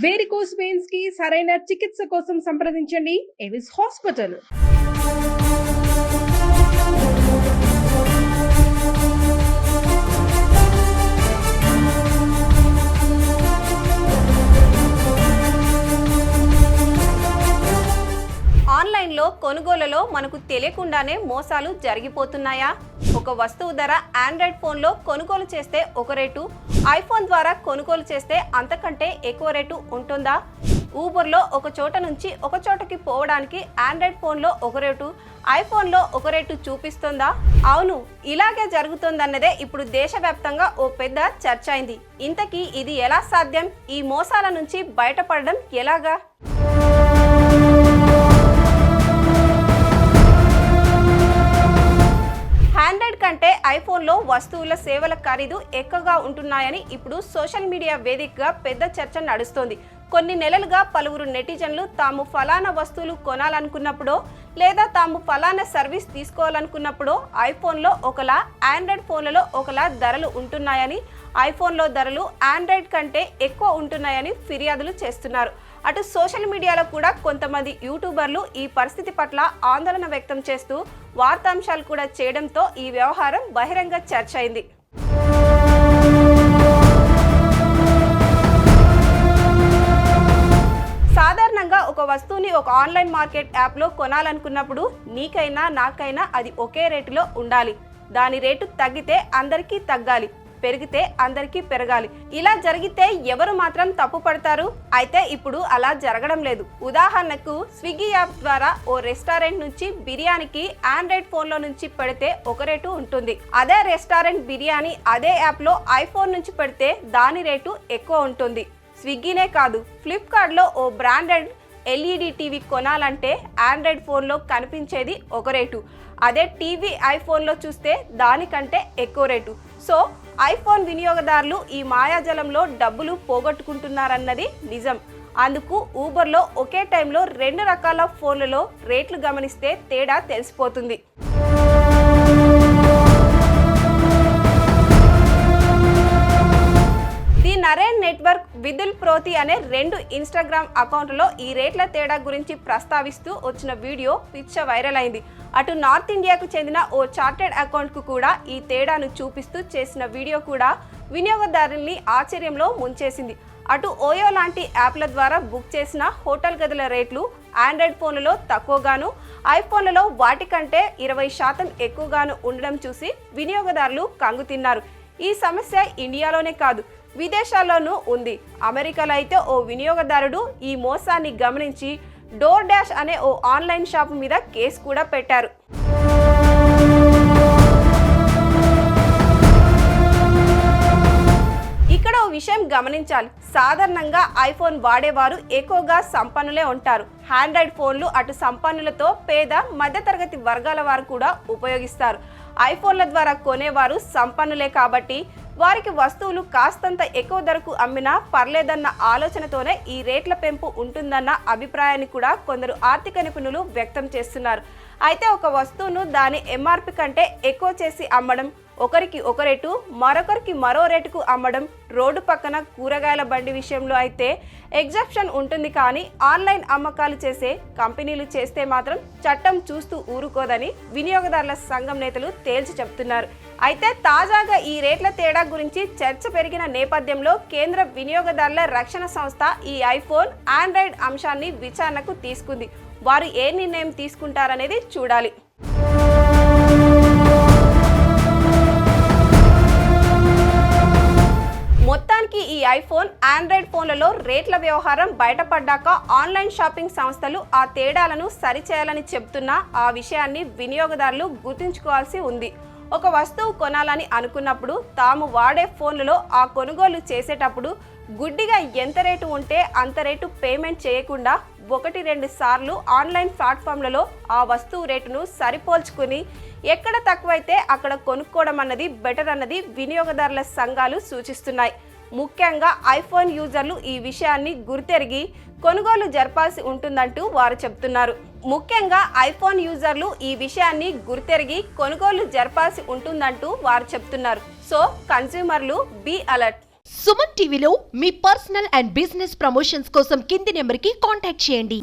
Varicose veins కి సరైన చికిత్స కోసం సంప్రదించండి ఎవిస్ హాస్పిటల్. ఆన్లైన్లో కొనుగోలులో మనకు తెలియకుండానే మోసాలు జరిగిపోతున్నాయా? ఒక వస్తువు ధర ఆండ్రాయిడ్ ఫోన్లో కొనుగోలు చేస్తే ఒక రేటు, ఐఫోన్ ద్వారా కొనుగోలు చేస్తే అంతకంటే ఎక్కువ రేటు ఉంటుందా? ఊబర్లో ఒక చోట నుంచి ఒక చోటకి పోవడానికి ఆండ్రాయిడ్ ఫోన్లో ఒక రేటు, ఐఫోన్లో ఒక రేటు చూపిస్తుందా? అవును, ఇలాగే జరుగుతుందన్నదే ఇప్పుడు దేశవ్యాప్తంగా ఓ పెద్ద చర్చ అయింది. ఇంతకీ ఇది ఎలా సాధ్యం? ఈ మోసాల నుంచి బయటపడడం ఎలాగా? ఆండ్రాయిడ్ కంటే ఐఫోన్లో వస్తువుల సేవల ఖరీదు ఎక్కువగా ఉంటున్నాయని ఇప్పుడు సోషల్ మీడియా వేదికగా పెద్ద చర్చ నడుస్తోంది. కొన్ని నెలలుగా పలువురు నెటిజన్లు తాము ఫలానా వస్తువులు కొనాలనుకున్నప్పుడో లేదా తాము ఫలానా సర్వీస్ తీసుకోవాలనుకున్నప్పుడో ఐఫోన్లో ఒకలా, ఆండ్రాయిడ్ ఫోన్లలో ఒకలా ధరలు ఉంటున్నాయని, ఐఫోన్లో ధరలు ఆండ్రాయిడ్ కంటే ఎక్కువ ఉంటున్నాయని ఫిర్యాదులు చేస్తున్నారు. అటు సోషల్ మీడియాలో కూడా కొంతమంది యూట్యూబర్లు ఈ పరిస్థితి పట్ల ఆందోళన వ్యక్తం చేస్తూ వార్తాంశాలు కూడా చేయడంతో ఈ వ్యవహారం బహిరంగ చర్చ అయింది. సాధారణంగా ఒక వస్తువుని ఒక ఆన్లైన్ మార్కెట్ యాప్లో కొనాలనుకున్నప్పుడు నీకైనా నాకైనా అది ఒకే రేటులో ఉండాలి. దాని రేటు తగ్గితే అందరికీ తగ్గాలి, పెరిగితే అందరికీ పెరగాలి. ఇలా జరిగితే ఎవరు మాత్రం తప్పు పడతారు? అయితే ఇప్పుడు అలా జరగడం లేదు. ఉదాహరణకు స్విగ్గీ యాప్ ద్వారా ఓ రెస్టారెంట్ నుంచి బిర్యానీకి ఆండ్రాయిడ్ ఫోన్లో నుంచి పెడితే ఒక రేటు ఉంటుంది. అదే రెస్టారెంట్ బిర్యానీ అదే యాప్లో ఐఫోన్ నుంచి పెడితే దాని రేటు ఎక్కువ ఉంటుంది. స్విగ్గీనే కాదు, ఫ్లిప్కార్ట్లో ఓ బ్రాండెడ్ ఎల్ఈడి టీవీ కొనాలంటే ఆండ్రాయిడ్ ఫోన్లో కనిపించేది ఒక రేటు, అదే టీవీ ఐఫోన్లో చూస్తే దానికంటే ఎక్కువ రేటు. సో ఐఫోన్ వినియోగదారులు ఈ మాయాజలంలో డబ్బులు పోగొట్టుకుంటున్నారన్నది నిజం. అందుకు ఊబర్లో ఒకే టైంలో 2 రకాల ఫోన్లలో రేట్లు గమనిస్తే తేడా తెలిసిపోతుంది. ది నరేన్ నెట్వర్క్ విదుల్ ప్రోతి అనే 2 ఇన్స్టాగ్రామ్ అకౌంట్లో ఈ రేట్ల తేడా గురించి ప్రస్తావిస్తూ వచ్చిన వీడియో పిచ్చ వైరల్ అయింది. అటు నార్త్ ఇండియాకు చెందిన ఓ చార్టెడ్ అకౌంట్కు కూడా ఈ తేడాను చూపిస్తూ చేసిన వీడియో కూడా వినియోగదారుల్ని ఆశ్చర్యంలో ముంచేసింది. అటు ఓయో లాంటి యాప్ల ద్వారా బుక్ చేసిన హోటల్ గదుల రేట్లు ఆండ్రాయిడ్ ఫోన్లలో తక్కువగాను, ఐఫోన్లలో వాటికంటే 20% ఎక్కువగాను ఉండడం చూసి వినియోగదారులు కంగుతిన్నారు. ఈ సమస్య ఇండియాలోనే కాదు, విదేశాల్లోనూ ఉంది. అమెరికాలో అయితే ఓ వినియోగదారుడు ఈ మోసాన్ని గమనించి డోర్ డాష్ అనే ఓ ఆన్లైన్ షాప్ మీద కేసు కూడా పెట్టారు. ఇక్కడ ఓ విషయం గమనించాలి. సాధారణంగా ఐఫోన్ వాడేవారు ఎక్కువగా సంపన్నులే ఉంటారు. ఆండ్రాయిడ్ ఫోన్లు అటు సంపన్నులతో పేద మధ్యతరగతి వర్గాల వారు కూడా ఉపయోగిస్తారు. ఐఫోన్ల ద్వారా కొనేవారు సంపన్నులే కాబట్టి వారికి వస్తువులు కాస్తంత ఎక్కువ ధరకు అమ్మినా పర్లేదన్న ఆలోచనతోనే ఈ రేట్ల పెంపు ఉంటుందన్న అభిప్రాయాన్ని కూడా కొందరు ఆర్థిక నిపుణులు వ్యక్తం చేస్తున్నారు. అయితే ఒక వస్తువును దాని ఎంఆర్పి కంటే ఎక్కువ చేసి అమ్మడం, ఒకరికి ఒక రేటు మరొకరికి మరో రేటుకు అమ్మడం, రోడ్డు పక్కన కూరగాయల బండి విషయంలో అయితే ఎగ్జెప్షన్ ఉంటుంది. కానీ ఆన్లైన్ అమ్మకాలు చేసే కంపెనీలు చేస్తే మాత్రం చట్టం చూస్తూ ఊరుకోదని వినియోగదారుల సంఘం నేతలు తేల్చి చెప్తున్నారు. అయితే తాజాగా ఈ రేట్ల తేడా గురించి చర్చ పెరిగిన నేపథ్యంలో కేంద్ర వినియోగదారుల రక్షణ సంస్థ ఈ ఐఫోన్, ఆండ్రాయిడ్ అంశాన్ని విచారణకు తీసుకుంది. వారు ఏ నిర్ణయం తీసుకుంటారనేది చూడాలి. మొత్తానికి ఈ ఐఫోన్, ఆండ్రాయిడ్ ఫోన్లలో రేట్ల వ్యవహారం బయటపడ్డాక ఆన్లైన్ షాపింగ్ సంస్థలు ఆ తేడాలను సరిచేయాలని చెబుతున్నా ఆ విషయాన్ని వినియోగదారులు గుర్తుంచుకోవాల్సి ఉంది. ఒక వస్తువు కొనాలని అనుకున్నప్పుడు తాము వాడే ఫోన్లలో ఆ కొనుగోలు చేసేటప్పుడు గుడ్డిగా ఎంత రేటు ఉంటే అంత రేటు పేమెంట్ చేయకుండా 1-2 సార్లు ఆన్లైన్ ప్లాట్ఫామ్లలో ఆ వస్తువు రేటును సరిపోల్చుకుని ఎక్కడ తక్కువైతే అక్కడ కొనుక్కోవడం అన్నది బెటర్ అన్నది వినియోగదారుల సంఘాలు సూచిస్తున్నాయి. ముఖ్యంగా ఐఫోన్ యూజర్లు ఈ విషయాన్ని గుర్తెరిగి కొనుగోలు జరపాల్సి ఉంటుందంటూ వారు చెబుతున్నారు. ముఖ్యంగా ఐఫోన్ యూజర్లు ఈ విషయాన్ని గుర్తెరిగి కొనుగోలు జరపాల్సి ఉంటుందంటూ వారు చెబుతున్నారు. సో కన్స్యూమర్లు బీ అలర్ట్. సుమన్ టీవీలో మీ పర్సనల్ అండ్ బిజినెస్ ప్రమోషన్స్ కోసం కింది నెంబర్కి కాంటాక్ట్ చేయండి.